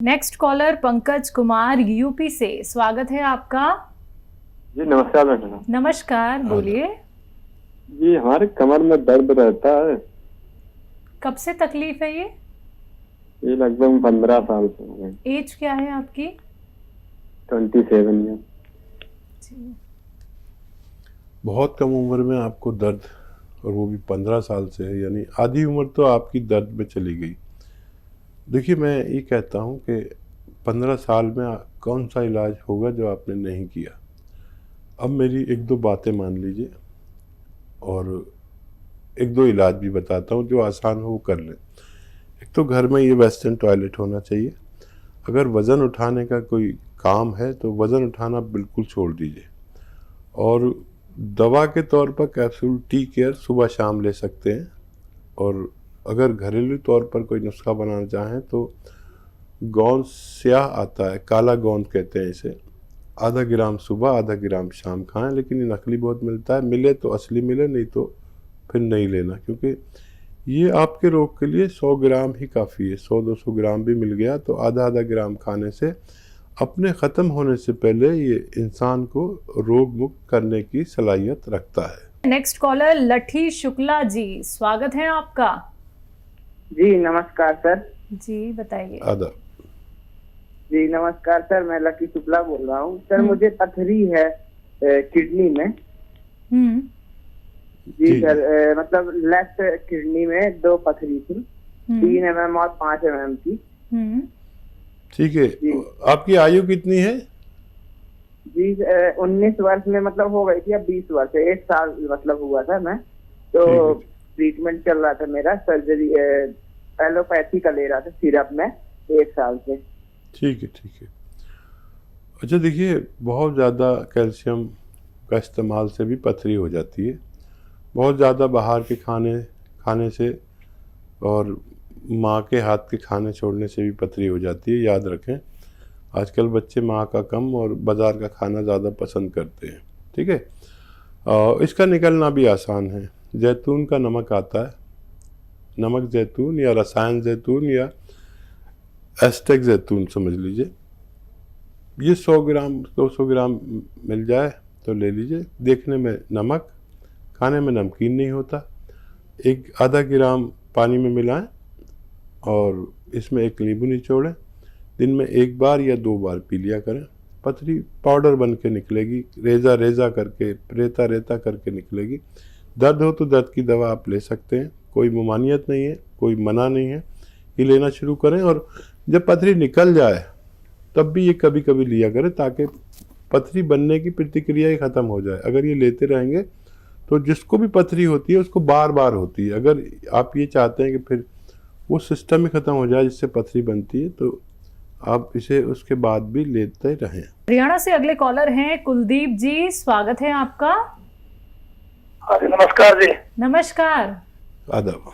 Next collar Pankaj Kumar UP से, स्वागत है आपका। जी नमस्कार मैडम। नमस्कार, बोलिए। जी हमारे कमर में दर्द रहता है। कब से तकलीफ है ये? लगभग 15 साल से हो गए। एज क्या है आपकी? 27 ईयर। बहुत कम उम्र में आपको दर्द, और वो भी 15 साल से है, यानी आधी उम्र तो आपकी दर्द में चली गई। देखिए, मैं ये कहता हूँ कि 15 साल में कौन सा इलाज होगा जो आपने नहीं किया। अब मेरी एक दो बातें मान लीजिए और एक दो इलाज भी बताता हूँ जो आसान हो वो कर लें। एक तो घर में ये वेस्टर्न टॉयलेट होना चाहिए। अगर वज़न उठाने का कोई काम है तो वज़न उठाना बिल्कुल छोड़ दीजिए, और दवा के तौर पर कैप्सूल टी केयर सुबह शाम ले सकते हैं। और अगर घरेलू तौर पर कोई नुस्खा बनाना चाहें तो गोंद स्याह आता है, काला गोंद कहते हैं इसे, आधा ग्राम सुबह आधा ग्राम शाम खाएं। लेकिन ये नकली बहुत मिलता है, मिले तो असली मिले, नहीं तो फिर नहीं लेना, क्योंकि ये आपके रोग के लिए 100 ग्राम ही काफ़ी है। 100-200 ग्राम भी मिल गया तो आधा आधा ग्राम खाने से अपने ख़त्म होने से पहले ये इंसान को रोग मुक्त करने की सलाहियत रखता है। नेक्स्ट कॉलर लठी शुक्ला जी, स्वागत है आपका। जी नमस्कार सर। जी बताइए। आदाब। जी नमस्कार सर, मैं लकी शुक्ला बोल रहा हूँ सर। मुझे पथरी है किडनी में। जी सर, मतलब लेफ्ट किडनी में 2 पथरी थी, 3 mm और 5 mm की। ठीक है, आपकी आयु कितनी है? जी 19 वर्ष में मतलब हो गई थी, अब 20 वर्ष 1 साल मतलब हुआ था। मैं तो ट्रीटमेंट चल रहा था मेरा, सर्जरी एलोपैथी का ले रहा था सिरप में 1 साल से। ठीक है, ठीक है। अच्छा देखिए, बहुत ज़्यादा कैल्शियम का इस्तेमाल से भी पथरी हो जाती है। बहुत ज़्यादा बाहर के खाने से और माँ के हाथ के खाने छोड़ने से भी पथरी हो जाती है। याद रखें, आजकल बच्चे माँ का कम और बाज़ार का खाना ज़्यादा पसंद करते हैं। ठीक है, इसका निकलना भी आसान है। जैतून का नमक आता है, नमक जैतून या रसायन जैतून या एस्टेक जैतून समझ लीजिए, ये 100 ग्राम 200 ग्राम मिल जाए तो ले लीजिए। देखने में नमक, खाने में नमकीन नहीं होता। एक आधा ग्राम पानी में मिलाएं और इसमें एक नींबू निचोड़ें। दिन में 1 बार या 2 बार पी लिया करें। पथरी पाउडर बन के निकलेगी, रेजा रेजा करके, रेता रेता करके निकलेगी। दर्द हो तो दर्द की दवा आप ले सकते हैं, कोई ममानियत नहीं है, कोई मना नहीं है। ये लेना शुरू करें और जब पथरी निकल जाए तब भी ये कभी कभी लिया करें, ताकि पथरी बनने की प्रतिक्रिया ही ख़त्म हो जाए। अगर ये लेते रहेंगे तो जिसको भी पथरी होती है उसको बार बार होती है। अगर आप ये चाहते हैं कि फिर वो सिस्टम ही ख़त्म हो जाए जिससे पथरी बनती है, तो आप इसे उसके बाद भी लेते रहें। हरियाणा से अगले कॉलर हैं कुलदीप जी, स्वागत है आपका। अरे नमस्कार जी। नमस्कार। आदाब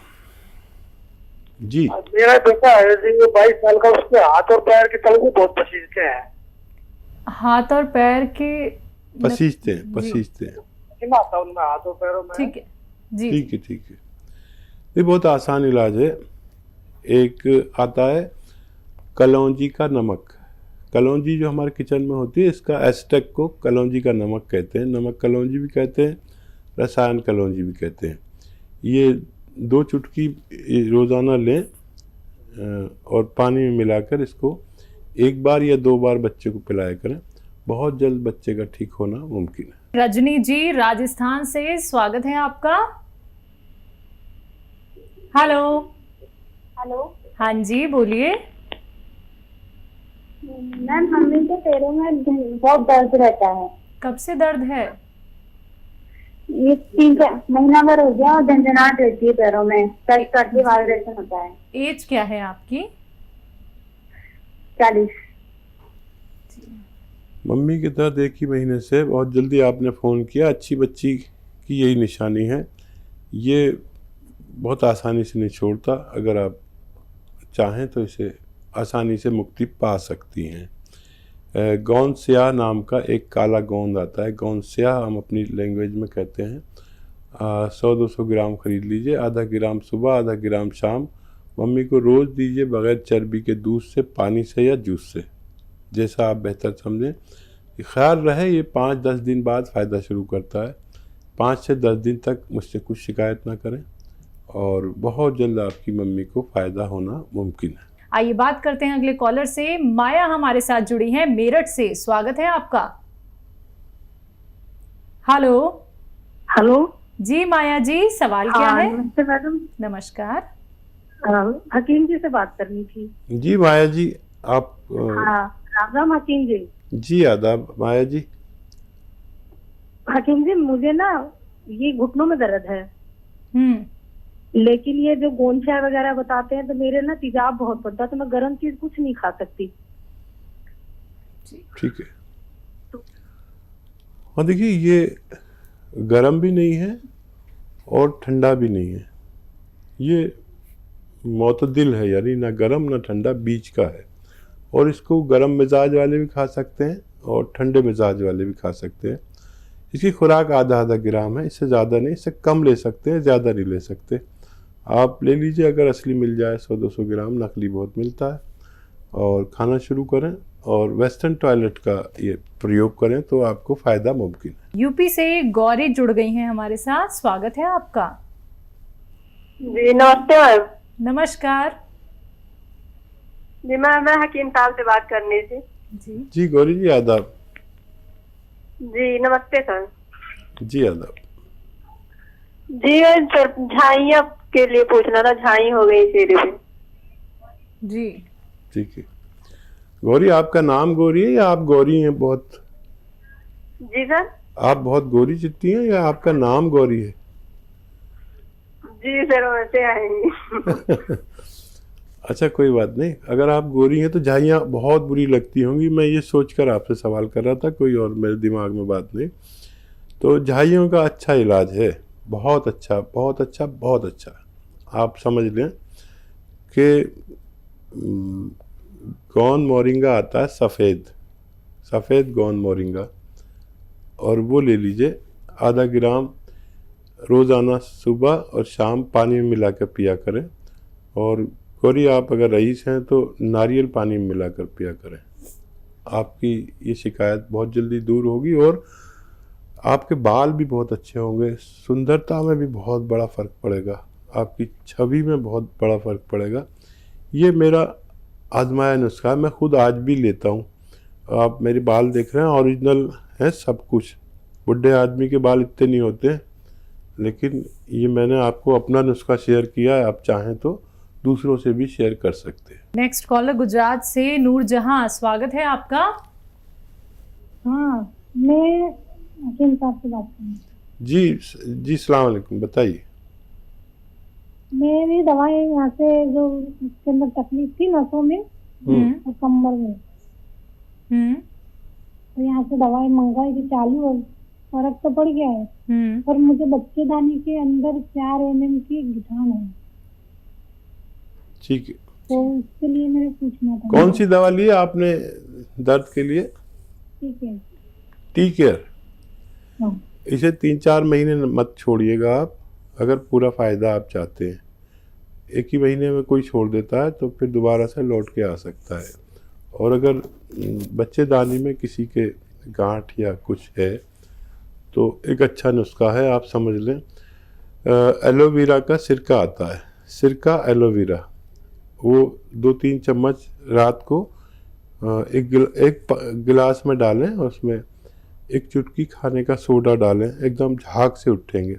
जी। मेरा बेटा है जी, वो 22 साल का, उसके हाथ और पैर के तलवे बहुत पसीजते हैं। हाथ और पैर के पसीजते हैं। आता उनमें हाथ और पैरों में। ठीक है जी। ठीक है, ठीक है। ये बहुत आसान इलाज है। एक आता है कलौंजी का नमक। कलौंजी जो हमारे किचन में होती है, इसका एस्टेक को कलौंजी का नमक कहते हैं। नमक कलौंजी भी कहते हैं, रसायन कलौंजी भी कहते हैं। ये 2 चुटकी रोज़ाना लें और पानी में मिलाकर इसको 1 बार या 2 बार बच्चे को पिलाया करें। बहुत जल्द बच्चे का ठीक होना मुमकिन है। रजनी जी राजस्थान से, स्वागत है आपका। हेलो। हेलो। हाँ जी बोलिए। मैम, मम्मी के पैरों में बहुत दर्द रहता है। कब से दर्द है? ये 3 महीना भर हो गया और झंझनाहट रहती है पैरों में, कभी वाइब्रेशन होता है। एज क्या है आपकी? 40। मम्मी के दर्द 1 ही महीने से, बहुत जल्दी आपने फ़ोन किया। अच्छी बच्ची की यही निशानी है। ये बहुत आसानी से नहीं छोड़ता। अगर आप चाहें तो इसे आसानी से मुक्ति पा सकती हैं। गोंद स्याह नाम का एक काला गोंद आता है, गोंद स्याह हम अपनी लैंग्वेज में कहते हैं। 100-200 ग्राम खरीद लीजिए, आधा ग्राम सुबह आधा ग्राम शाम मम्मी को रोज़ दीजिए बगैर चर्बी के दूध से, पानी से या जूस से, जैसा आप बेहतर समझें। ख्याल रहे ये 5-10 दिन बाद फ़ायदा शुरू करता है। 5 से 10 दिन तक मुझसे कुछ शिकायत ना करें और बहुत जल्द आपकी मम्मी को फ़ायदा होना मुमकिन है। आइए बात करते हैं अगले कॉलर से। माया हमारे साथ जुड़ी हैं मेरठ से, स्वागत है आपका। हेलो। हेलो जी माया जी, सवाल क्या है? नमस्ते मैडम। नमस्कार। हकीम जी से बात करनी थी। जी माया जी, आप राम राम हकीम जी। जी आदाब माया जी। हकीम जी, मुझे ना ये घुटनों में दर्द है, लेकिन ये जो गोंद चाय वगैरह बताते हैं तो मेरे ना तेजाब बहुत पड़ता है, तो मैं गर्म चीज कुछ नहीं खा सकती। ठीक है। और देखिए ये गर्म भी नहीं है और ठंडा भी नहीं है, ये मोतदिल है, यानी ना गर्म ना ठंडा, बीच का है। और इसको गर्म मिजाज वाले भी खा सकते हैं और ठंडे मिजाज वाले भी खा सकते हैं। इसकी खुराक आधा ग्राम है, इससे ज़्यादा नहीं, इससे कम ले सकते हैं, ज़्यादा नहीं ले सकते। आप ले लीजिए, अगर असली मिल जाए 100-200 ग्राम, नकली बहुत मिलता है। और खाना शुरू करें और वेस्टर्न टॉयलेट का ये प्रयोग करें तो आपको फ़ायदा मुमकिन है। यूपी से गौरी जुड़ गई हैं हमारे साथ, स्वागत है आपका। जी नमस्ते मैम। नमस्कार जी मैं हकीम साहब से बात करनी थी। जी गौरी जी आदाब। जी नमस्ते सर। जी आदाब। जी झाइयाँ के लिए पूछना था, झाई हो गई चेहरे पे। जी ठीक है। गौरी, आपका नाम गौरी है या आप गौरी हैं बहुत? जी सर। आप बहुत गौरी चित्ती हैं या आपका नाम गौरी है? जी सर वैसे आएंगे। अच्छा कोई बात नहीं, अगर आप गोरी हैं तो झाइयाँ बहुत बुरी लगती होंगी। मैं ये सोचकर आपसे सवाल कर रहा था, कोई और मेरे दिमाग में बात नहीं। तो झाइयों का अच्छा इलाज है, बहुत अच्छा बहुत अच्छा बहुत अच्छा। आप समझ लें कि गौन मोरिंगा आता है, सफ़ेद गौन मोरिंगा, और वो ले लीजिए आधा ग्राम रोज़ाना सुबह और शाम पानी में मिलाकर पिया करें। और गौरी, आप अगर रईस हैं तो नारियल पानी में मिलाकर पिया करें। आपकी ये शिकायत बहुत जल्दी दूर होगी और आपके बाल भी बहुत अच्छे होंगे, सुंदरता में भी बहुत बड़ा फ़र्क पड़ेगा, आपकी छवि में बहुत बड़ा फ़र्क पड़ेगा। ये मेरा आजमाया नुस्खा है, मैं खुद आज भी लेता हूँ। आप मेरे बाल देख रहे हैं, ओरिजिनल है सब कुछ। बुढ़े आदमी के बाल इतने नहीं होते, लेकिन ये मैंने आपको अपना नुस्खा शेयर किया है, आप चाहें तो दूसरों से भी शेयर कर सकते हैं। नेक्स्ट कॉलर गुजरात से नूरजहां, स्वागत है आपका। हाँ, मैं हकीम साहब से बात करनी। जी सलाम अलैकुम, बताइए। मेरी दवाई यहाँ से जो उसके अंदर तकलीफ थी नसों में और कमर में, तो यहाँ से दवाई मंगवाई थी चालू, और फर्क तो पड़ गया है। पर मुझे बच्चेदानी के अंदर 4 mm की गिठान है। ठीक है, तो उसके लिए मेरे पूछना था। कौन सी दवा ली है आपने दर्द के लिए? ठीक है। Tea care. हाँ। इसे 3-4 महीने मत छोड़िएगा आप, अगर पूरा फ़ायदा आप चाहते हैं। एक ही महीने में कोई छोड़ देता है तो फिर दोबारा से लौट के आ सकता है। और अगर बच्चेदानी में किसी के गांठ या कुछ है तो एक अच्छा नुस्खा है, आप समझ लें। एलोवेरा का सिरका आता है, सिरका एलोवेरा, वो 2-3 चम्मच रात को एक गिलास में डालें, और उसमें एक चुटकी खाने का सोडा डालें, एकदम झाग से उठेंगे।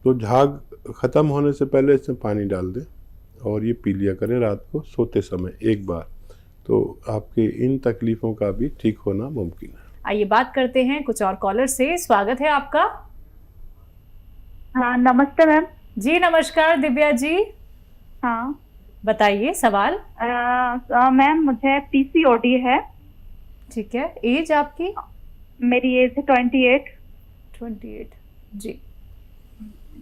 तो झाग ख़त्म होने से पहले इसमें पानी डाल दें और ये पी लिया करें रात को सोते समय एक बार, तो आपके इन तकलीफ़ों का भी ठीक होना मुमकिन है। आइए बात करते हैं कुछ और कॉलर से, स्वागत है आपका। हाँ नमस्ते मैम। जी नमस्कार दिव्या जी। हाँ बताइए सवाल। मैम, मुझे पीसीओडी है। ठीक है, एज आपकी? मेरी एज है 28। जी।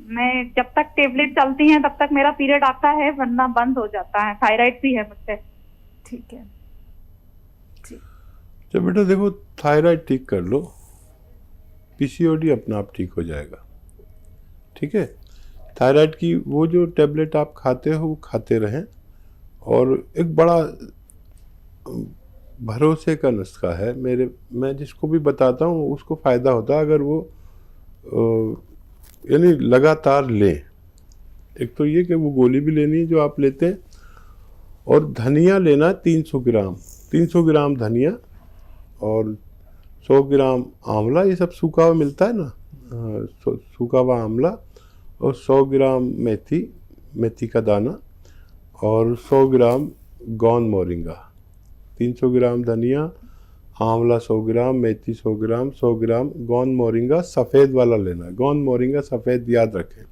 मैं जब तक टेबलेट चलती हैं तब तक मेरा पीरियड आता है, वरना बंद हो जाता है। थायराइड भी है मुझसे। ठीक है। तो बेटा देखो, थायराइड ठीक कर लो, पीसीओडी अपना आप ठीक हो जाएगा। ठीक है, थायराइड की वो जो टेबलेट आप खाते हो वो खाते रहें, और एक बड़ा भरोसे का नुस्खा है मैं जिसको भी बताता हूँ उसको फ़ायदा होता है अगर वो यानी लगातार लें। एक तो ये कि वो गोली भी लेनी है जो आप लेते हैं, और धनिया लेना 300 ग्राम धनिया और 100 ग्राम आंवला, ये सब सूखा हुआ मिलता है ना, सूखा हुआ आंवला, और 100 ग्राम मेथी का दाना और 100 ग्राम गौन मोरिंगा। 300 ग्राम धनिया, आंवला 100 ग्राम, मेथी 100 ग्राम, 100 ग्राम गौन मोरिंगा सफ़ेद वाला लेना है। गौन मोरिंगा सफ़ेद याद रखें।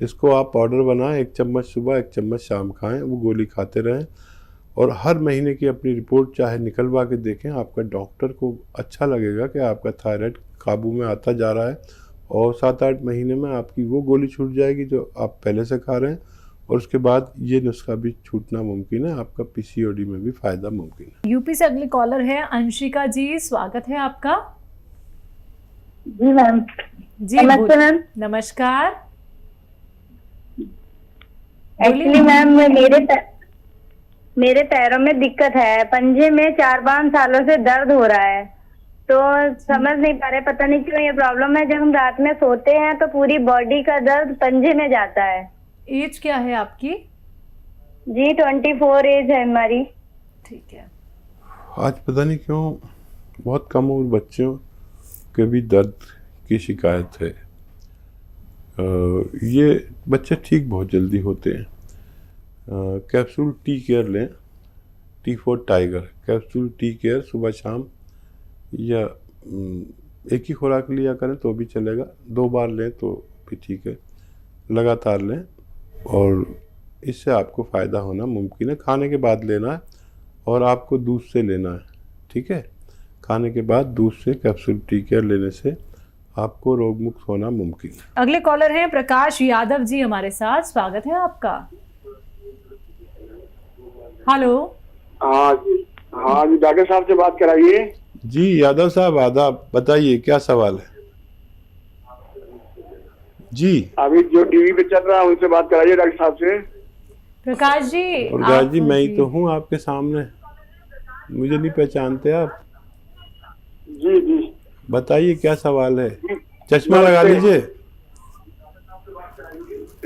इसको आप पाउडर बनाएं, 1 चम्मच सुबह 1 चम्मच शाम खाएं, वो गोली खाते रहें। और हर महीने की अपनी रिपोर्ट चाहे निकलवा के देखें, आपका डॉक्टर को अच्छा लगेगा कि आपका थायराइड काबू में आता जा रहा है, और 7-8 महीने में आपकी वो गोली छूट जाएगी जो आप पहले से खा रहे हैं, और उसके बाद ये नुस्खा भी छूटना मुमकिन है, आपका पीसीओडी में भी फ़ायदा मुमकिन है। यूपी से अगली कॉलर है अंशिका जी, स्वागत है आपका। जी मैम। जी नमस्ते मैम। नमस्कार। एक्चुअली मैम मेरे पैरों में दिक्कत है, पंजे में 4-5 सालों से दर्द हो रहा है, तो समझ नहीं पा रहे, पता नहीं क्यों ये प्रॉब्लम है। जब हम रात में सोते हैं तो पूरी बॉडी का दर्द पंजे में जाता है। एज क्या है आपकी? जी 24 एज है हमारी। ठीक है। आज पता नहीं क्यों बहुत कम उम्र बच्चों के भी दर्द की शिकायत है। ये बच्चे ठीक बहुत जल्दी होते हैं। कैप्सूल टी केयर लें, T4 tiger capsule tea care सुबह शाम, या एक ही खुराक लिया करें तो भी चलेगा, 2 बार लें तो भी ठीक है, लगातार लें, और इससे आपको फ़ायदा होना मुमकिन है। खाने के बाद लेना है और आपको दूध से लेना है, ठीक है। खाने के बाद दूध से कैप्सूल टी केयर लेने से आपको रोग मुक्त होना मुमकिन है। अगले कॉलर हैं प्रकाश यादव जी हमारे साथ, स्वागत है आपका। हेलो। हाँ जी डॉक्टर साहब से बात कराइए। जी यादव साहब आदाब, बताइए क्या सवाल है? जी अभी जो टीवी पे चल रहा है उनसे बात कराइए डॉक्टर साहब से। प्रकाश जी। प्रकाश जी मैं ही तो हूँ आपके सामने, मुझे नहीं पहचानते आप? जी जी बताइए क्या सवाल है। चश्मा लगा लीजिए।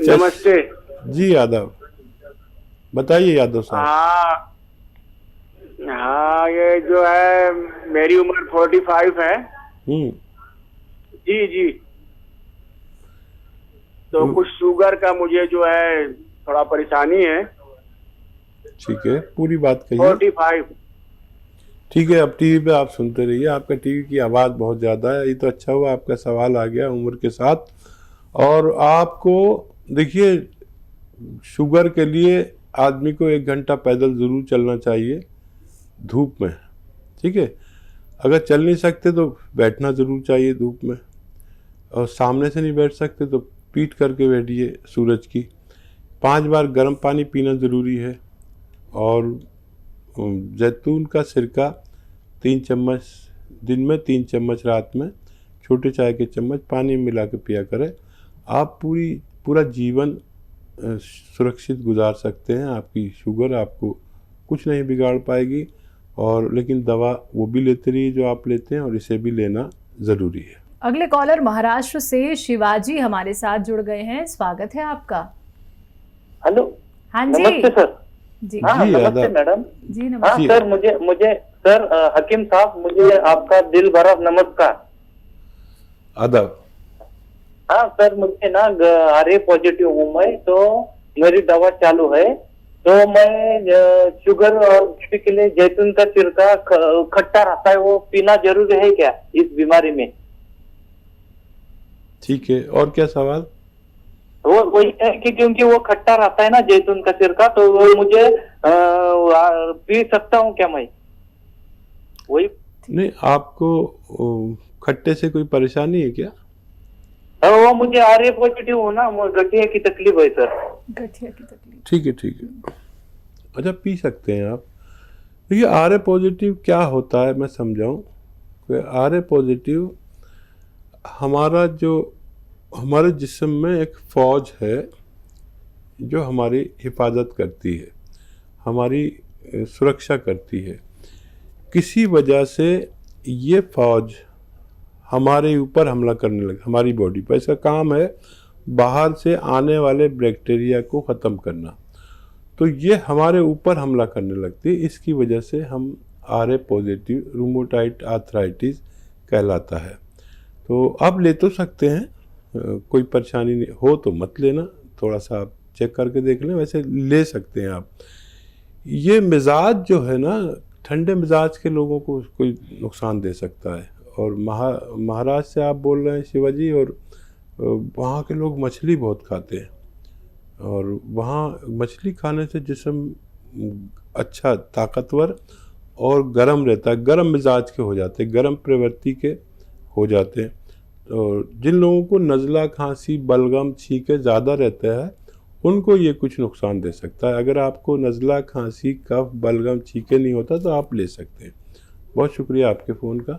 नमस्ते। जी यादव, बताइए यादव साहब। हाँ ये जो है मेरी उम्र 45 है। जी जी, तो कुछ शुगर का मुझे जो है थोड़ा परेशानी है। ठीक है, पूरी बात कहिए। 45। ठीक है, अब टीवी पे आप सुनते रहिए, आपका टीवी की आवाज़ बहुत ज़्यादा है। ये तो अच्छा हुआ आपका सवाल आ गया उम्र के साथ। और आपको देखिए, शुगर के लिए आदमी को 1 घंटा पैदल ज़रूर चलना चाहिए धूप में, ठीक है। अगर चल नहीं सकते तो बैठना ज़रूर चाहिए धूप में, और सामने से नहीं बैठ सकते तो पीठ करके बैठिए सूरज की। 5 बार गर्म पानी पीना ज़रूरी है, और जैतून का सिरका 3 चम्मच दिन में, 3 चम्मच रात में, छोटे चाय के चम्मच पानी में मिला के पिया करें। आप पूरा जीवन सुरक्षित गुजार सकते हैं। आपकी शुगर आपको कुछ नहीं बिगाड़ पाएगी, और लेकिन दवा वो भी लेते रहिए जो आप लेते हैं, और इसे भी लेना ज़रूरी है। अगले कॉलर महाराष्ट्र से शिवाजी हमारे साथ जुड़ गए हैं, स्वागत है आपका। हेलो। हाँ जी। नमस्ते सर। जी हाँ नमस्ते मैडम। जी नमस्ते। हाँ सर, मुझे सर हकीम साहब, मुझे आपका दिल भरा नमस्कार। आदाब। हाँ सर, मुझे ना आरए पॉजिटिव हूँ मैं, तो मेरी दवा चालू है, तो मैं शुगर और बीपी के लिए जैतून का सिरका खट्टा रहता है, वो पीना जरूरी है क्या इस बीमारी में? ठीक है, और क्या सवाल? वो वही है कि क्योंकि वो खट्टा रहता है ना जैतून का सिरका, तो वो मुझे पी सकता हूँ क्या मैं? वही नहीं, आपको खट्टे से कोई परेशानी है क्या? वो मुझे आरए पॉजिटिव हो ना, गठिया की तकलीफ है सर। गठिया की तकलीफ। ठीक है ठीक है, अच्छा पी सकते हैं आप। देखिए आरए पॉजिटिव क्या होता है मैं समझाऊं। आरए पॉजिटिव हमारे जिस्म में एक फौज है जो हमारी हिफाजत करती है। हमारी सुरक्षा करती है। किसी वजह से ये फौज हमारे ऊपर हमला करने लगे, हमारी बॉडी पर। इसका काम है बाहर से आने वाले बैक्टीरिया को ख़त्म करना, तो ये हमारे ऊपर हमला करने लगती है। इसकी वजह से हम RA पॉजिटिव रूमेटॉइड आर्थराइटिस कहलाता है। तो आप ले तो सकते हैं, कोई परेशानी नहीं हो तो मत लेना, थोड़ा सा आप चेक करके देख लें, वैसे ले सकते हैं आप। ये मिजाज जो है ना, ठंडे मिजाज के लोगों को कोई नुकसान दे सकता है। और महाराष्ट्र से आप बोल रहे हैं शिवाजी, और वहाँ के लोग मछली बहुत खाते हैं, और वहाँ मछली खाने से जिस्म अच्छा ताकतवर और गर्म रहता है, गर्म मिजाज के हो जाते हैं, गर्म प्रवृत्ति के हो जाते हैं। और जिन लोगों को नज़ला, खांसी, बलगम, छींके ज़्यादा रहता है, उनको ये कुछ नुकसान दे सकता है। अगर आपको नज़ला, खांसी, कफ, बलगम, छींके नहीं होता तो आप ले सकते हैं। बहुत शुक्रिया आपके फ़ोन का।